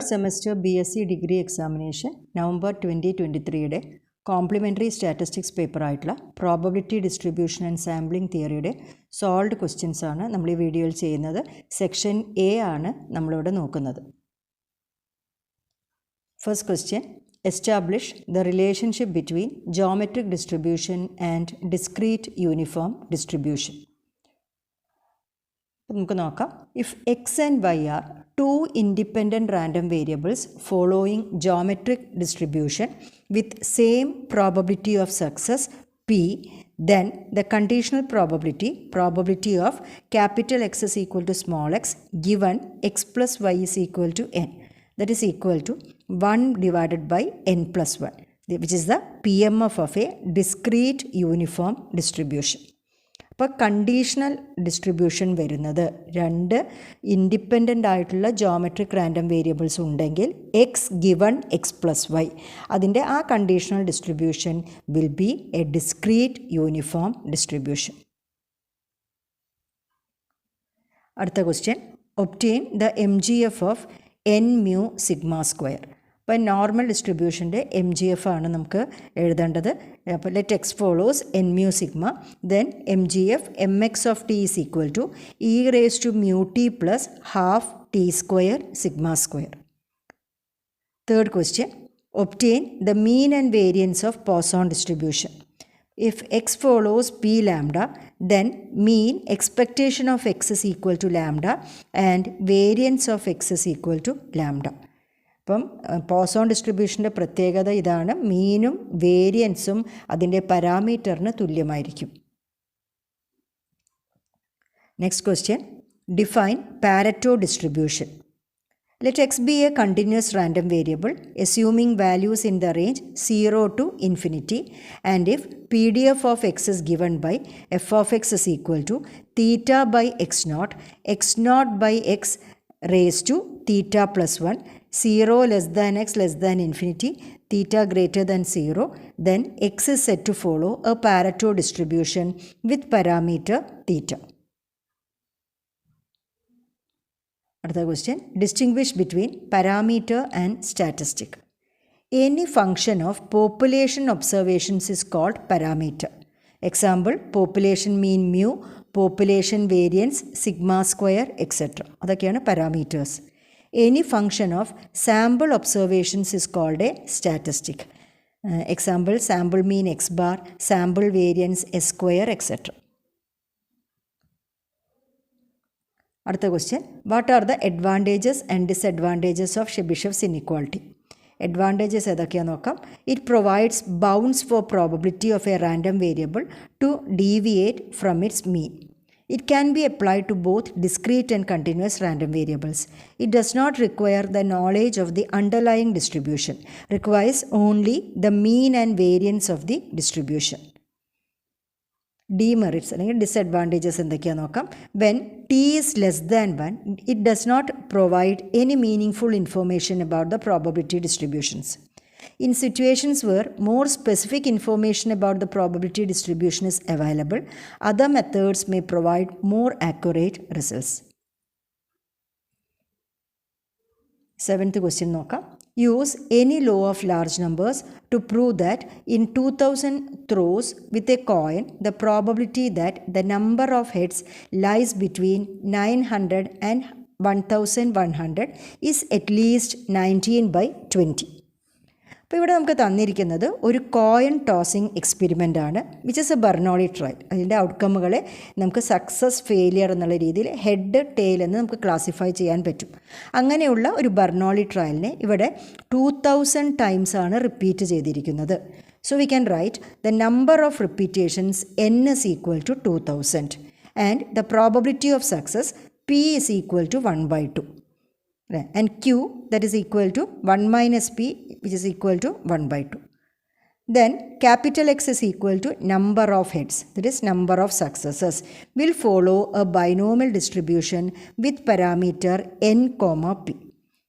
Semester BSc degree examination November 2023 complementary statistics പേപ്പറായിട്ടുള്ള probability distribution and sampling തിയറിയുടെ solved questions ആണ് നമ്മൾ ഈ വീഡിയോയിൽ ചെയ്യുന്നത്. സെക്ഷൻ എ ആണ് നമ്മളിവിടെ നോക്കുന്നത്. First question, establish the relationship between geometric distribution and discrete uniform distribution. നമുക്ക് നോക്കാം. If X and Y are two independent random variables following geometric distribution with same probability of success P, then the conditional probability of capital X is equal to small x given x plus y is equal to n, that is equal to 1 divided by n plus 1, which is the PMF of a discrete uniform distribution. അപ്പോൾ conditional distribution വരുന്നത് രണ്ട് independent ആയിട്ടുള്ള geometric random variables ഉണ്ടെങ്കിൽ X given X plus Y, അതിൻ്റെ ആ conditional distribution will be a discrete uniform distribution. അടുത്ത question, obtain the MGF of n mu sigma square. അപ്പോൾ normal ഡിസ്ട്രിബ്യൂഷൻ്റെ MGF ആണ് നമുക്ക് എഴുതേണ്ടത്. അപ്പോൾ let X follows n mu sigma, then MGF mx of t is equal to e raised to mu t plus half t square sigma square. Third question, obtain the mean and variance of Poisson distribution. If x follows p lambda, then mean expectation of x is equal to lambda and variance of x is equal to lambda. അപ്പം Poisson ഡിസ്ട്രിബ്യൂഷൻ്റെ പ്രത്യേകത ഇതാണ്, മീനും വേരിയൻസും അതിൻ്റെ പാരാമീറ്ററിന് തുല്യമായിരിക്കും. Next question, define Pareto distribution. Let X B A continuous random variable assuming values in the range 0 to infinity, and if PDF of x is given by f of x is equal to theta by x naught by x raised to theta plus 1, 0 less than infinity, theta greater than 0, then x is said to follow a Pareto distribution with parameter theta. Another question, distinguish between parameter and statistic. Any function of population observations is called parameter. Example, population mean mu, population variance sigma square, etc. അതൊക്കെയാണ് parameters. Any function of sample observations is called a statistic. Example, sample mean x bar, sample variance s square, etc. അടുത്ത question, what are the advantages and disadvantages of Chebyshev's inequality. Advantages ഏതൊക്കെയാണെന്ന് നോക്കാം. It provides bounds for probability of a random variable to deviate from its mean. It can be applied to both discrete and continuous random variables. It does not require the knowledge of the underlying distribution, requires only the mean and variance of the distribution. Demerits അല്ലെങ്കിൽ disadvantages എന്തൊക്കെയാണെന്ന് നോക്കാം. When t is less than 1, it does not provide any meaningful information about the probability distributions. In situations where more specific information about the probability distribution is available, other methods may provide more accurate results. Seventh question നോക്കാം. Use any law of large numbers to prove that in 2000 throws with a coin, the probability that the number of heads lies between 900 and 1100 is at least 19/20. അപ്പോൾ ഇവിടെ നമുക്ക് തന്നിരിക്കുന്നത് ഒരു coin tossing experiment ആണ്, which is A Bernoulli trial. അതിൻ്റെ ഔട്ട്കമ്മുകളെ നമുക്ക് success failure എന്നുള്ള രീതിയിൽ ഹെഡ് ടെയിൽ എന്ന് നമുക്ക് ക്ലാസിഫൈ ചെയ്യാൻ പറ്റും. അങ്ങനെയുള്ള ഒരു ബെർണോളി ട്രയലിനെ ഇവിടെ 2000 ടൈംസ് ആണ് റിപ്പീറ്റ് ചെയ്തിരിക്കുന്നത്. So we can write the number of repetitions n is equal to 2000 and the probability of success p is equal to 1/2. And q, that is equal to 1 minus p, which is equal to 1/2. Then capital X is equal to number of heads, that is number of successes, will follow a binomial distribution with parameter n, p.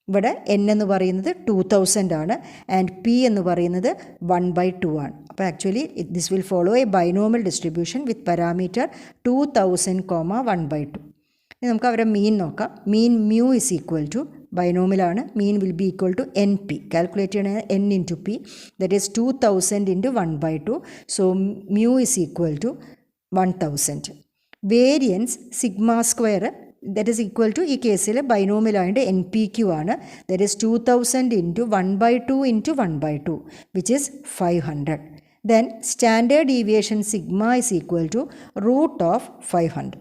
ഇവിടെ n എന്ന് പറയുന്നത് 2000 ആണ് and p എന്ന് പറയുന്നത് 1/2 ആണ്. അപ്പോൾ actually this will follow a binomial distribution with parameter 2000, 1/2. നമുക്ക് അവരുടെ മീൻ നോക്കാം. Mean mu is equal to ബൈനോമിയലാണ്. Mean will be equal to N P. Calculate ചെയ്യണത് n into P, that is 2000 into 1/2. So mu is equal to 1000. Variance sigma square that is equal to, ഈ കേസിൽ ബൈനോമിയലായിട്ട് N P Q ആണ്. That is 2000 into 1/2 into 1/2 which is 500. Then standard deviation sigma is equal to root of 500.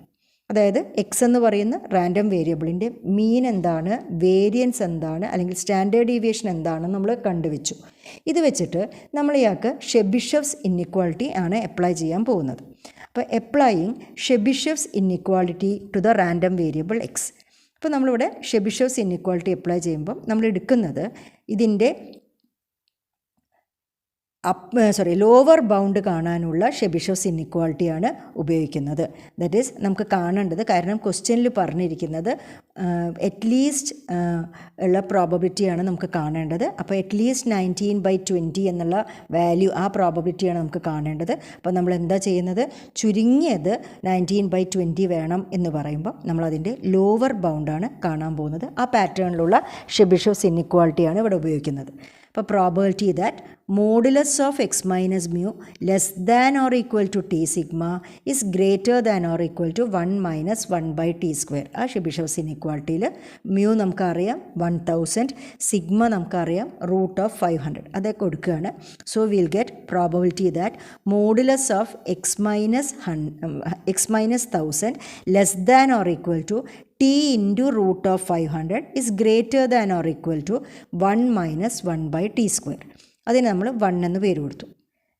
അതായത് X എന്ന് പറയുന്ന random വേരിയബിളിൻ്റെ മീൻ എന്താണ്, variance എന്താണ്, അല്ലെങ്കിൽ സ്റ്റാൻഡേർഡ് ഡീവിയേഷൻ എന്താണെന്ന് നമ്മൾ കണ്ടുവച്ചു. ഇത് വെച്ചിട്ട് നമ്മൾ ഇയാൾക്ക് ഷെബിഷെവ്സ് ഇൻഇക്വാളിറ്റി ആണ് അപ്ലൈ ചെയ്യാൻ പോകുന്നത്. അപ്പോൾ applying Chebyshev's inequality to the random variable X. അപ്പോൾ നമ്മളിവിടെ ഷെബിഷെവ്സ് ഇൻഇക്വാളിറ്റി അപ്ലൈ ചെയ്യുമ്പം നമ്മൾ എടുക്കുന്നത് ഇതിൻ്റെ ലോവർ ബൗണ്ട് കാണാനുള്ള ഷെബിഷെവ്സ് ഇൻഇക്വാളിറ്റിയാണ് ഉപയോഗിക്കുന്നത്. ദറ്റ് ഈസ് നമുക്ക് കാണേണ്ടത്, കാരണം ക്വസ്റ്റ്യനിൽ പറഞ്ഞിരിക്കുന്നത് അറ്റ്ലീസ്റ്റ് ഉള്ള പ്രോബബിലിറ്റിയാണ് നമുക്ക് കാണേണ്ടത്. അപ്പോൾ അറ്റ്ലീസ്റ്റ് 19/20 എന്നുള്ള വാല്യൂ, ആ പ്രോബബിലിറ്റിയാണ് നമുക്ക് കാണേണ്ടത്. അപ്പോൾ നമ്മൾ എന്താ ചെയ്യുന്നത്, ചുരുങ്ങിയത് 19/20 വേണം എന്ന് പറയുമ്പോൾ നമ്മളതിൻ്റെ ലോവർ ബൗണ്ടാണ് കാണാൻ പോകുന്നത്. ആ പാറ്റേണിലുള്ള ഷെബിഷെവ്സ് ഇൻഇക്വാളിറ്റിയാണ് ഇവിടെ ഉപയോഗിക്കുന്നത്. അപ്പോൾ probability that modulus of x minus mu less than or equal to t sigma is greater than or equal to 1 minus 1/t square. ആ ഷെബിഷെവ്സ് ഇൻഇക്വാളിറ്റിയിൽ മ്യൂ നമുക്കറിയാം 1000, സിഗ്മ നമുക്കറിയാം റൂട്ട് ഓഫ് 500, അത് കൊടുക്കുകയാണ്. So will get probability that modulus of X minus 1000 less than or equal to t into root of 500 is greater than or equal to 1 minus 1/t square. അതിന് നമ്മൾ 1 എന്ന് പേര് കൊടുത്തു.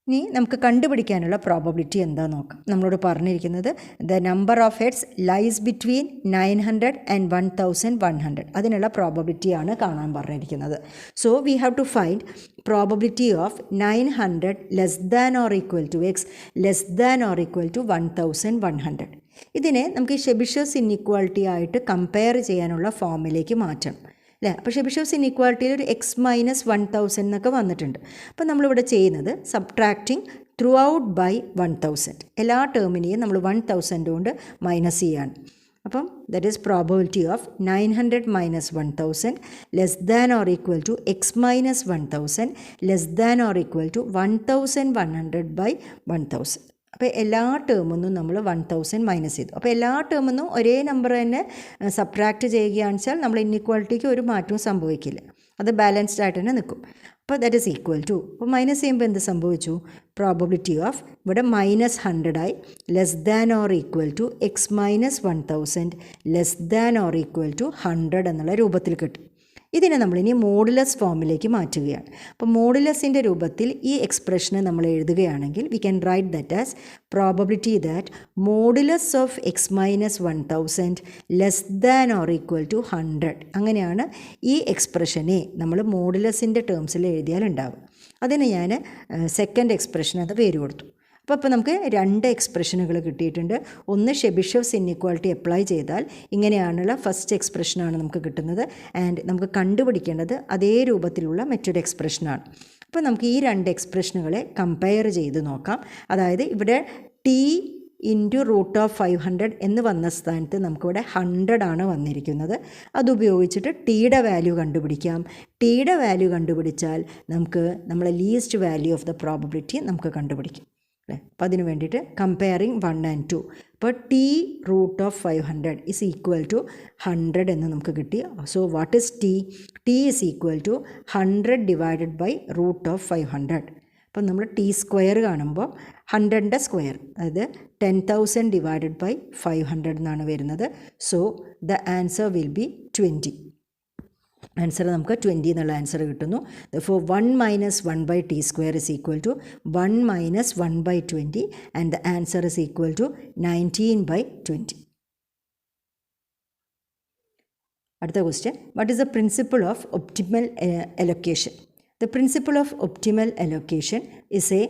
ഇനി നമുക്ക് കണ്ടുപിടിക്കാനുള്ള പ്രോബബിലിറ്റി എന്താ നോക്കാം. നമ്മളോട് പറഞ്ഞിരിക്കുന്നത് the number of heads lies between 900 and 1100. അതിനുള്ള പ്രോബബിലിറ്റിയാണ് കാണാൻ പറഞ്ഞിരിക്കുന്നത്. So we have to find probability of 900 less than or equal to X less than or equal to 1100. ഇതിനെ നമുക്ക് ഈ ഷെബിഷെവ്സ് ഇൻഇക്വാളിറ്റി ആയിട്ട് കമ്പയർ ചെയ്യാനുള്ള ഫോമിലേക്ക് മാറ്റണം അല്ലേ. അപ്പോൾ ഷെബിഷെവ്സ് ഇൻഇക്വാളിറ്റിയിൽ ഒരു എക്സ് മൈനസ് 1000 എന്നൊക്കെ വന്നിട്ടുണ്ട്. അപ്പോൾ നമ്മളിവിടെ ചെയ്യുന്നത് സബ്ട്രാക്റ്റിംഗ് ത്രൂ ഔട്ട് ബൈ 1000. എല്ലാ ടേമിനെയും നമ്മൾ 1000 കൊണ്ട് മൈനസ് ചെയ്യാണ്. അപ്പം that is probability of 900 minus 1000 less than or equal to x minus 1000 less than or equal to 1100 by 1000. അപ്പോൾ എല്ലാ ടേമിന്നും നമ്മൾ 1000 മൈനസ് ചെയ്തു. അപ്പോൾ എല്ലാ ടേമിന്നും ഒരേ നമ്പർ തന്നെ സബ്ട്രാക്റ്റ് ചെയ്യുകയാണെന്ന് വെച്ചാൽ നമ്മൾ ഇൻഇക്വാളിറ്റിക്ക് ഒരു മാറ്റവും സംഭവിക്കില്ല, അത് ബാലൻസ്ഡ് ആയിട്ട് തന്നെ നിൽക്കും. അപ്പോൾ ദാറ്റ് ഈസ് ഈക്വൽ ടു, അപ്പോൾ മൈനസ് ചെയ്യുമ്പോൾ എന്ത് സംഭവിച്ചു, പ്രോബബിലിറ്റി ഓഫ് ഇവിടെ -100 ആയി less than or equal to x minus 1000 less than or equal to 100 എന്നുള്ള രൂപത്തിൽ കിട്ടും. ഇതിനെ നമ്മളിനി മോഡുലസ് ഫോമിലേക്ക് മാറ്റുകയാണ്. അപ്പോൾ മോഡുലസിൻ്റെ രൂപത്തിൽ ഈ എക്സ്പ്രഷനെ നമ്മൾ എഴുതുകയാണെങ്കിൽ we can write that as probability that modulus of X minus 1000 less than or equal to 100. അങ്ങനെയാണ് ഈ എക്സ്പ്രഷനെ നമ്മൾ മോഡുലസിൻ്റെ ടേംസിൽ എഴുതിയാൽ ഉണ്ടാവും. അതിന് ഞാൻ സെക്കൻഡ് എക്സ്പ്രഷൻ അത് പേര് കൊടുത്തു. അപ്പോൾ നമുക്ക് 2 എക്സ്പ്രഷനുകൾ കിട്ടിയിട്ടുണ്ട്. ഒന്ന് ഷെബിഷെവ്സ് ഇൻഇക്വാളിറ്റി അപ്ലൈ ചെയ്താൽ ഇങ്ങനെയാണുള്ള ഫസ്റ്റ് എക്സ്പ്രഷനാണ് നമുക്ക് കിട്ടുന്നത്. ആൻഡ് നമുക്ക് കണ്ടുപിടിക്കേണ്ടത് അതേ രൂപത്തിലുള്ള മറ്റൊരു എക്സ്പ്രഷനാണ്. അപ്പോൾ നമുക്ക് ഈ 2 എക്സ്പ്രഷനുകളെ കമ്പയർ ചെയ്ത് നോക്കാം. അതായത് ഇവിടെ ടി ഇൻറ്റു റൂട്ട് ഓഫ് 500 എന്ന് വന്ന സ്ഥാനത്ത് നമുക്കിവിടെ 100 ആണ് വന്നിരിക്കുന്നത്. അതുപയോഗിച്ചിട്ട് ടിയുടെ വാല്യൂ കണ്ടുപിടിക്കാം. ടിയുടെ വാല്യൂ കണ്ടുപിടിച്ചാൽ നമുക്ക് നമ്മളെ least value of the probability നമുക്ക് കണ്ടുപിടിക്കും അല്ലേ. അപ്പോൾ അതിന് വേണ്ടിയിട്ട് കമ്പയറിങ് 1 and 2. അപ്പോൾ t root of 500 is equal to 100 എന്ന് നമുക്ക് കിട്ടി. So what is t? T is equal to 100 divided by root of 500. അപ്പം നമ്മൾ ടി സ്ക്വയർ കാണുമ്പോൾ 100ൻ്റെ സ്ക്വയർ, അതായത് 10,000 ഡിവൈഡഡ് ബൈ 500 എന്നാണ് വരുന്നത്. So the answer will be 20. Answer നമുക്ക് 20 എന്നുള്ള ആൻസർ കിട്ടുന്നു. For 1 minus 1/t square is equal to 1 minus 1/20 and the answer is equal to 19/20. അടുത്ത question, what is the principle of optimal allocation? The principle of optimal allocation is a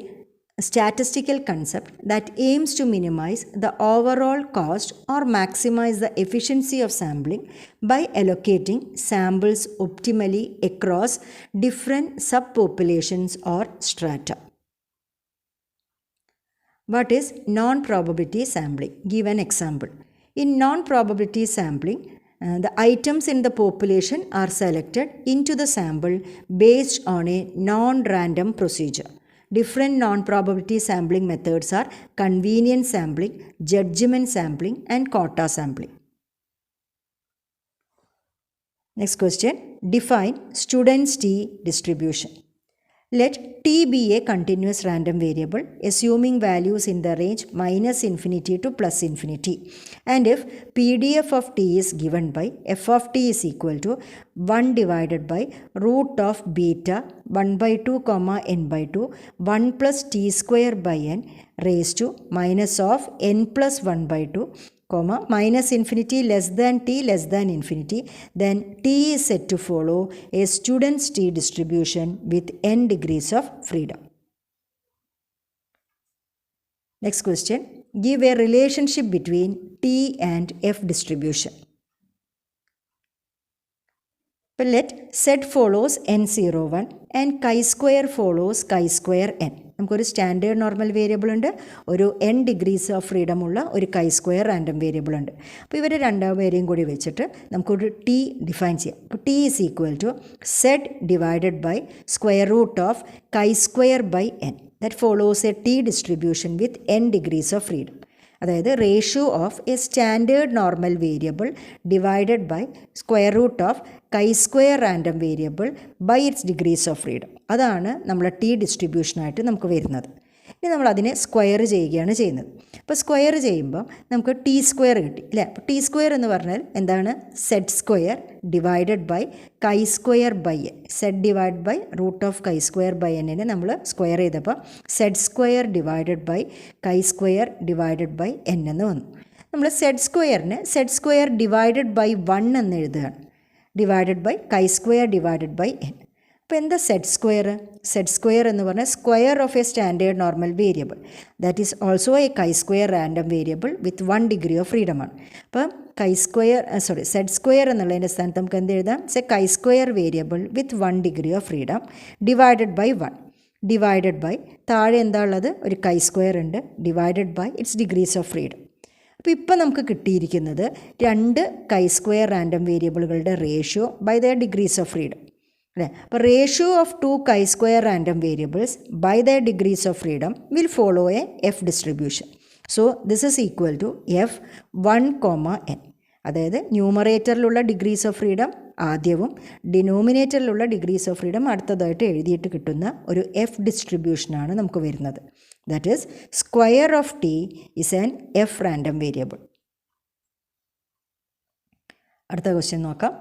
statistical concept that aims to minimize the overall cost or maximize the efficiency of sampling by allocating samples optimally across different subpopulations or strata. What is non-probability sampling? Give an example. In non-probability sampling, The items in the population are selected into the sample based on a non-random procedure. Different non-probability sampling methods are convenience sampling, judgment sampling, and quota sampling. Next question, define student's t distribution. Let t be a continuous random variable assuming values in the range minus infinity to plus infinity, and if PDF of t is given by f of t is equal to 1 divided by root of beta 1 by 2 comma n by 2 1 plus t square by n raised to minus of n plus 1 by 2 comma minus infinity less than t less than infinity, then t is said to follow a student's t distribution with n degrees of freedom. Next question, give a relationship between t and f distribution. But let z follows n01 and chi-square follows chi-square n. നമുക്കൊരു standard normal variable ഉണ്ട്, ഒരു n degrees of freedom ഉള്ള ഒരു chi-square random variable ഉണ്ട്. അപ്പോൾ ഇവർ രണ്ടുപേരെയും കൂടി വെച്ചിട്ട് നമുക്കൊരു ടി ഡിഫൈൻ ചെയ്യാം. അപ്പോൾ T is equal to z divided by square root of chi-square by n. That follows a T distribution with n degrees of freedom. അതായത് ratio of a standard normal variable divided by square root of chi-square random variable by its degrees of freedom. അതാണ് നമ്മളെ T ഡിസ്ട്രിബ്യൂഷനായിട്ട് നമുക്ക് വരുന്നത്. ഇനി നമ്മൾ അതിനെ square ചെയ്യുകയാണ് ചെയ്യുന്നത്. അപ്പോൾ സ്ക്വയർ ചെയ്യുമ്പോൾ നമുക്ക് ടി സ്ക്വയർ കിട്ടി അല്ലേ. അപ്പോൾ ടി സ്ക്വയർ എന്ന് പറഞ്ഞാൽ എന്താണ്? Z square divided by chi-square by N. Z divide by root of chi-square by എന്നിനെ നമ്മൾ സ്ക്വയർ ചെയ്തപ്പോൾ Z square divided by chi-square divided by N എന്ന് വന്നു. നമ്മൾ സെഡ് സ്ക്വയറിന് സെഡ് സ്ക്വയർ ഡിവൈഡഡ് ബൈ 1 എന്ന് എഴുതുകയാണ്, divided by chi-square divided by N. അപ്പോൾ എന്താ സെഡ് സ്ക്വയർ? സെഡ് സ്ക്വയർ എന്ന് പറഞ്ഞാൽ square of a standard normal variable that is also a chi-square random variable with 1 degree of ഫ്രീഡമാണ്. അപ്പം Z square എന്നുള്ളതിൻ്റെ സ്ഥാനത്ത് നമുക്ക് എന്ത് എഴുതാം? It's a chi-square variable with 1 degree of freedom divided by 1 divided by താഴെ എന്താ ഉള്ളത്? ഒരു chi-square ഉണ്ട്, divided by its degrees of freedom. അപ്പോൾ ഇപ്പം നമുക്ക് കിട്ടിയിരിക്കുന്നത് രണ്ട് chi-square റാൻഡം വേരിയബിളുകളുടെ ratio by the degrees of freedom അല്ലേ. അപ്പോൾ ratio of 2 chi-square random variables by the degrees of freedom will follow a F distribution. So this is equal to F 1, n. അതായത് ന്യൂമറേറ്ററിലുള്ള ഡിഗ്രീസ് ഓഫ് ഫ്രീഡം ആദ്യവും ഡിനോമിനേറ്ററിലുള്ള degrees of freedom അടുത്തതായിട്ട് എഴുതിയിട്ട് കിട്ടുന്ന ഒരു എഫ് ഡിസ്ട്രിബ്യൂഷനാണ് നമുക്ക് വരുന്നത്. That is square of T is an F random variable. അടുത്ത ക്വസ്റ്റ്യൻ നോക്കാം.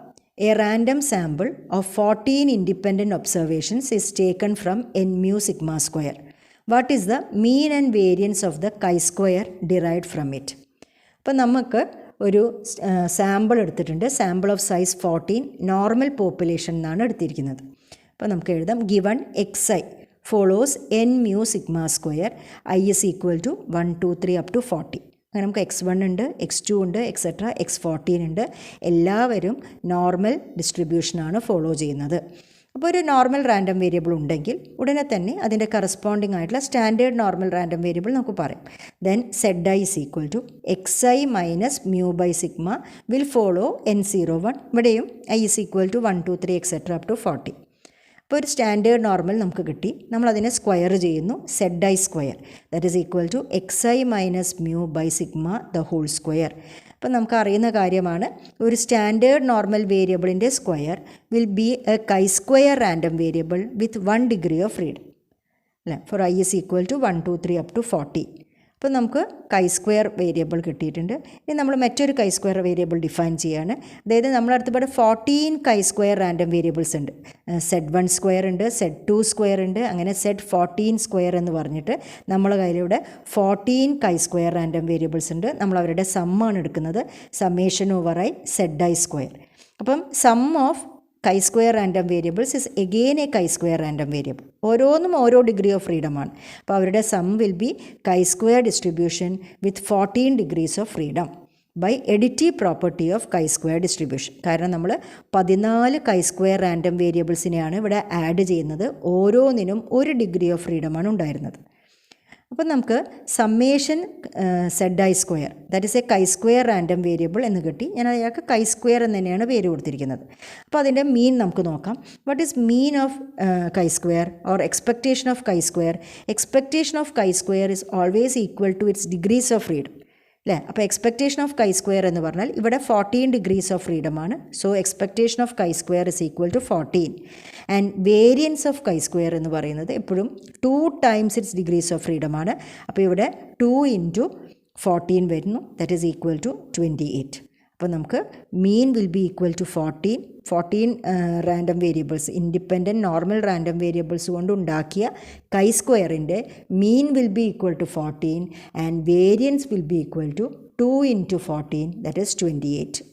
A random sample of 14 independent observations is taken from n mu sigma square. What is the mean and variance of the chi-square derived from it? അപ്പോൾ നമുക്ക് ഒരു sample എടുത്തിട്ടുണ്ട്. Sample of size 14 normal population എന്നാണ് എടുത്തിരിക്കുന്നത്. അപ്പോൾ നമുക്ക് എഴുതാം given xi follows n mu sigma square i is equal to 1, 2, 3 up to 40. അങ്ങനെ നമുക്ക് x1 ഉണ്ട്, x2 ഉണ്ട്, എക്സെട്ര x14 ഉണ്ട്. എല്ലാവരും നോർമൽ ഡിസ്ട്രിബ്യൂഷനാണ് ഫോളോ ചെയ്യുന്നത്. അപ്പോൾ ഒരു നോർമൽ റാൻഡം വേരിയബിൾ ഉണ്ടെങ്കിൽ ഉടനെ തന്നെ അതിൻ്റെ കറസ്പോണ്ടിങ് ആയിട്ടുള്ള സ്റ്റാൻഡേർഡ് നോർമൽ റാൻഡം വേരിയബിൾ നമുക്ക് പറയാം. Then z i is equal to xi minus mu by sigma will follow n01. ഇവിടെയും i is equal to 1, 2, 3 etcetera up to 40. അപ്പോൾ ഒരു സ്റ്റാൻഡേർഡ് നോർമൽ നമുക്ക് കിട്ടി. നമ്മളതിനെ സ്ക്വയർ ചെയ്യുന്നു. Z I square that is equal to xi minus mu by sigma the whole square. അപ്പം നമുക്ക് അറിയുന്ന കാര്യമാണ് ഒരു സ്റ്റാൻഡേർഡ് നോർമൽ വേരിയബിളിൻ്റെ square will be a chi-square random variable with 1 degree of freedom അല്ലേ. For i is equal to 1, 2, 3 up to 40. അപ്പോൾ നമുക്ക് chi-square variable കിട്ടിയിട്ടുണ്ട്. ഇനി നമ്മൾ മറ്റൊരു chi-square വേരിയബിൾ ഡിഫൈൻ ചെയ്യാണ്. അതായത് നമ്മളടുത്ത് ഇവിടെ 14 chi-square റാൻഡം വേരിയബിൾസ് ഉണ്ട്. z1 സ്ക്വയർ ഉണ്ട്, z2 സ്ക്വയർ ഉണ്ട്, അങ്ങനെ z14 സ്ക്വയർ എന്ന് പറഞ്ഞിട്ട് നമ്മളെ കയ്യിലൂടെ 14 chi-square റാൻഡം വേരിയബിൾസ് ഉണ്ട്. നമ്മൾ അവരുടെ സമ്മാണ് എടുക്കുന്നത്. Summation over i Z I square. അപ്പം sum of chi-square random variables is again a chi-square random variable. ഓരോന്നും ഓരോ ഡിഗ്രി ഓഫ് ഫ്രീഡമാണ്. അപ്പോൾ അവരുടെ sum will be chi-square distribution with 14 degrees of freedom by additive property of chi-square distribution. കാരണം നമ്മൾ 14 chi-square random വേരിയബിൾസിനെയാണ് ഇവിടെ add ചെയ്യുന്നത്. ഓരോന്നിനും 1 ഡിഗ്രി ഓഫ് ഫ്രീഡമാണ് ഉണ്ടായിരുന്നത്. അപ്പോൾ നമുക്ക് summation z I square that is a chi square random variable എന്ന് കിട്ടി. ഞാൻ അയാൾക്ക് കൈ സ്ക്വയർ എന്ന് തന്നെയാണ് പേര് കൊടുത്തിരിക്കുന്നത്. അപ്പോൾ അതിൻ്റെ മീൻ നമുക്ക് നോക്കാം. What is mean of chi square or expectation of chi square? Expectation of chi square is always equal to its degrees of freedom അല്ലേ? അപ്പോൾ എക്സ്പെക്റ്റേഷൻ ഓഫ് കൈ സ്ക്വയർ എന്ന് പറഞ്ഞാൽ ഇവിടെ 14 ഡിഗ്രീസ് ഓഫ് ഫ്രീഡമാണ്. So expectation of chi square is equal to 14. And variance of chi square എന്ന് പറയുന്നത് എപ്പോഴും 2 times its degrees of ഫ്രീഡമാണ്. അപ്പോൾ ഇവിടെ 2 × 14 വരുന്നു, ദാറ്റ് ഈസ് ഈക്വൽ ടു 28. അപ്പോൾ നമുക്ക് mean will be equal to 14 random variables, independent normal random variables കൊണ്ട് ഉണ്ടാക്കിയ കൈ സ്ക്വയറിൻ്റെ mean will be equal to 14 and variance will be equal to 2 × 14 that is 28.